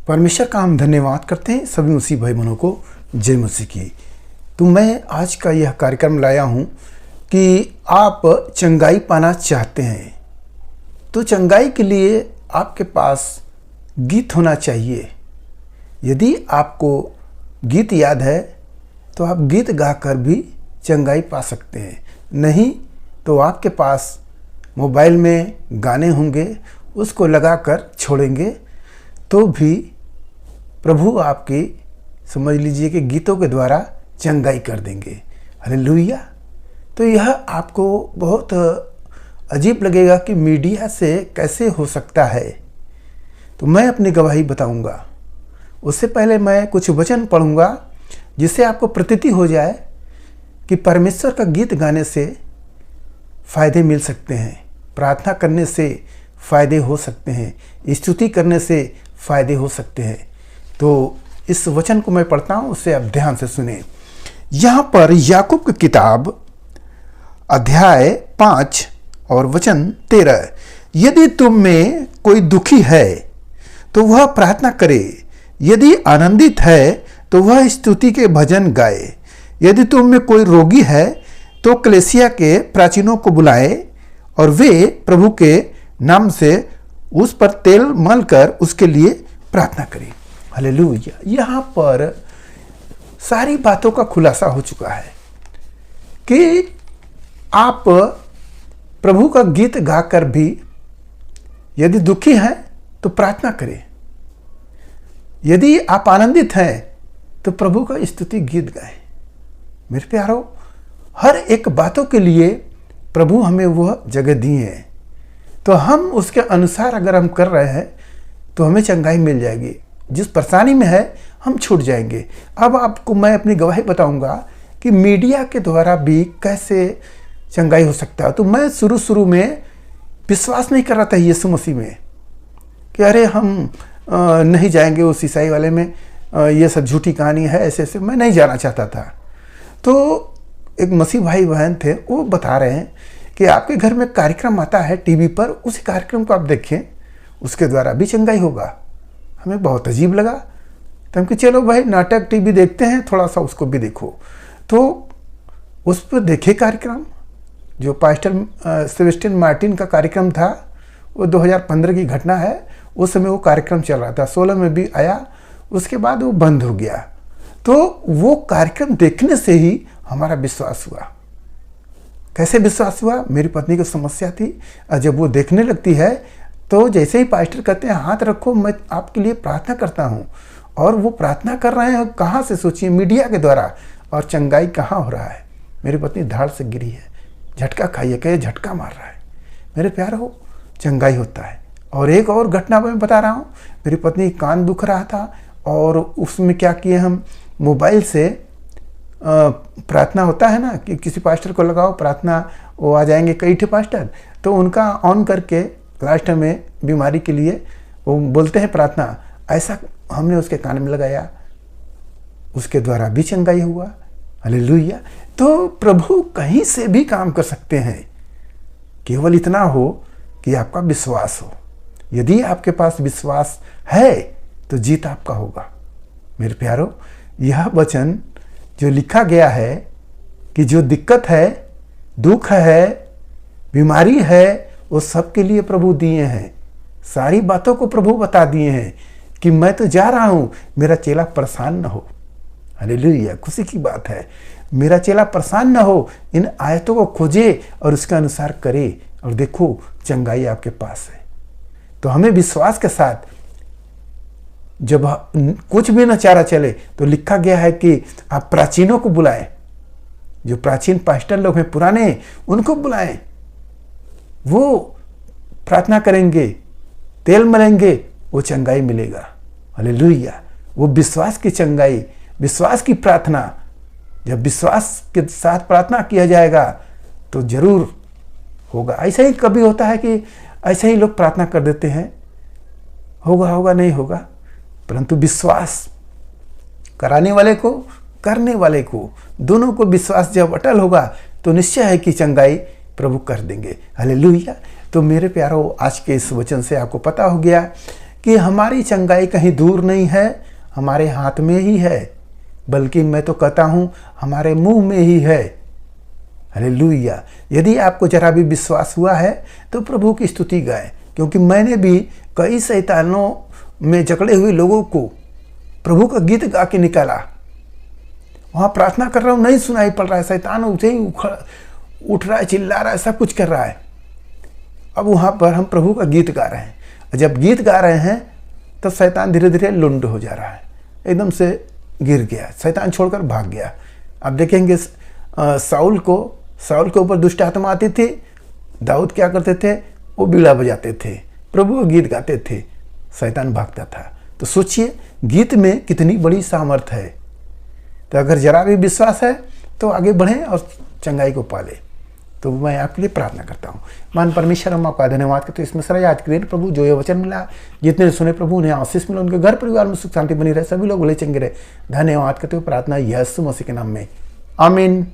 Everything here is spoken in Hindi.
परमेश्वर का हम धन्यवाद करते हैं सभी मसीह भाई बहनों को जय मसीह की। तो मैं आज का यह कार्यक्रम लाया हूँ कि आप चंगाई पाना चाहते हैं तो चंगाई के लिए आपके पास गीत होना चाहिए। यदि आपको गीत याद है तो आप गीत गाकर भी चंगाई पा सकते हैं, नहीं तो आपके पास मोबाइल में गाने होंगे, उसको लगाकर छोड़ेंगे तो भी प्रभु आपकी समझ लीजिए कि गीतों के द्वारा चंगाई कर देंगे। हालेलुया। तो यह आपको बहुत अजीब लगेगा कि मीडिया से कैसे हो सकता है, तो मैं अपनी गवाही बताऊंगा। उससे पहले मैं कुछ वचन पढ़ूंगा जिससे आपको प्रतीति हो जाए कि परमेश्वर का गीत गाने से फ़ायदे मिल सकते हैं, प्रार्थना करने से फ़ायदे हो सकते हैं, स्तुति करने से फ़ायदे हो सकते हैं। तो इस वचन को मैं पढ़ता हूँ, उससे आप ध्यान से सुने। यहाँ पर याकूब की किताब अध्याय 5 और वचन 13, यदि तुम में कोई दुखी है तो वह प्रार्थना करे, यदि आनंदित है तो वह स्तुति के भजन गाए। यदि तुम में कोई रोगी है तो कलीसिया के प्राचीनों को बुलाए और वे प्रभु के नाम से उस पर तेल मलकर उसके लिए प्रार्थना करें। हालेलुया। यहाँ पर सारी बातों का खुलासा हो चुका है कि आप प्रभु का गीत गाकर भी यदि दुखी हैं तो प्रार्थना करें, यदि आप आनंदित हैं तो प्रभु का स्तुति गीत गाएं। मेरे प्यारो, हर एक बातों के लिए प्रभु हमें वह जगह दी है, तो हम उसके अनुसार अगर हम कर रहे हैं तो हमें चंगाई मिल जाएगी। जिस परेशानी में है हम छूट जाएंगे। अब आपको मैं अपनी गवाही बताऊंगा कि मीडिया के द्वारा भी कैसे चंगाई हो सकता है। तो मैं शुरू में विश्वास नहीं कर रहा था यीशु मसीह में कि अरे हम नहीं जाएंगे उस ईसाई वाले में, ये सब झूठी कहानी है, ऐसे ऐसे मैं नहीं जाना चाहता था। तो एक मसीह भाई बहन थे, वो बता रहे हैं कि आपके घर में कार्यक्रम आता है टीवी पर, उसी कार्यक्रम को आप देखें, उसके द्वारा भी चंगाई होगा। हमें बहुत अजीब लगा, तो हम कि चलो भाई नाटक टीवी देखते हैं, थोड़ा सा उसको भी देखो। तो उस पर देखे कार्यक्रम, जो पास्टर सेबेस्टियन मार्टिन का कार्यक्रम था, वो 2015 की घटना है। उस समय वो कार्यक्रम चल रहा था, 16 में भी आया, उसके बाद वो बंद हो गया। तो वो कार्यक्रम देखने से ही हमारा विश्वास हुआ। कैसे विश्वास हुआ? मेरी पत्नी को समस्या थी, और जब वो देखने लगती है तो जैसे ही पास्टर कहते हैं हाथ रखो, मैं आपके लिए प्रार्थना करता हूँ, और वो प्रार्थना कर रहे हैं कहाँ से, सोचिए, मीडिया के द्वारा, और चंगाई कहाँ हो रहा है। मेरी पत्नी धाड़ से गिरी है, झटका खाइए, कहे झटका मार रहा है। मेरे प्यारो, चंगाई होता है। और एक और घटना मैं बता रहा हूँ, मेरी पत्नी कान दुख रहा था, और उसमें क्या किए हम, मोबाइल से प्रार्थना होता है ना कि किसी पास्टर को लगाओ प्रार्थना, वो आ जाएंगे कई ठे पास्टर, तो उनका ऑन करके लास्ट में बीमारी के लिए वो बोलते हैं प्रार्थना, ऐसा हमने उसके कान में लगाया, उसके द्वारा भी चंगाई हुआ। हालेलुया। तो प्रभु कहीं से भी काम कर सकते हैं, केवल इतना हो कि आपका विश्वास हो। यदि आपके पास विश्वास है तो जीत आपका होगा। मेरे प्यारो, यह वचन जो लिखा गया है कि जो दिक्कत है, दुख है, बीमारी है, वो सब के लिए प्रभु दिए हैं। सारी बातों को प्रभु बता दिए हैं कि मैं तो जा रहा हूँ, मेरा चेला परेशान न हो। हालेलुया, खुशी की बात है। मेरा चेला परेशान न हो, इन आयतों को खोजे और उसके अनुसार करे, और देखो चंगाई आपके पास है। तो हमें विश्वास के साथ, जब कुछ भी न चारा चले, तो लिखा गया है कि आप प्राचीनों को बुलाएं, जो प्राचीन पास्टर लोग हैं पुराने, उनको बुलाएं, वो प्रार्थना करेंगे, तेल मलेंगे, वो चंगाई मिलेगा। हालेलुया। वो विश्वास की चंगाई, विश्वास की प्रार्थना, जब विश्वास के साथ प्रार्थना किया जाएगा तो जरूर होगा। ऐसा ही कभी होता है कि ऐसे ही लोग प्रार्थना कर देते हैं, होगा होगा नहीं होगा, परंतु विश्वास कराने वाले को, करने वाले को, दोनों को विश्वास जब अटल होगा तो निश्चय है कि चंगाई प्रभु कर देंगे। हालेलुया। तो मेरे प्यारो, आज के इस वचन से आपको पता हो गया कि हमारी चंगाई कहीं दूर नहीं है, हमारे हाथ में ही है, बल्कि मैं तो कहता हूँ हमारे मुंह में ही है। हालेलुया। यदि आपको जरा भी विश्वास हुआ है तो प्रभु की स्तुति गाएं, क्योंकि मैंने भी कई शैतानों में जकड़े हुए लोगों को प्रभु का गीत गा के निकाला। वहाँ प्रार्थना कर रहा हूँ, नहीं सुनाई पड़ रहा है, शैतान उसे ही उठ रहा है, चिल्ला रहा है, सब कुछ कर रहा है। अब वहाँ पर हम प्रभु का गीत गा रहे हैं, और जब गीत गा रहे हैं तब शैतान धीरे धीरे लुंड हो जा रहा है, एकदम से गिर गया, शैतान छोड़कर भाग गया। आप देखेंगे साउल के ऊपर दुष्ट आत्मा आती थी, दाऊद क्या करते थे, वो बीड़ा बजाते थे, प्रभु का गीत गाते थे, शैतान भागता था। तो सोचिए गीत में कितनी बड़ी सामर्थ्य है। तो अगर जरा भी विश्वास है तो आगे बढ़ें और चंगाई को पालें। तो मैं आपके लिए प्रार्थना करता हूँ। मान परमेश्वर, हम आपका धन्यवाद करते हैं इसमें सारा याद करिए प्रभु, जो ये वचन मिला, जितने सुने प्रभु उन्हें आशीष मिला, उनके घर परिवार में सुख शांति बनी रहे, सभी लोग भले चंगे रहे। धन्यवाद करते हुए प्रार्थना यीशु मसीह के नाम में, आमीन।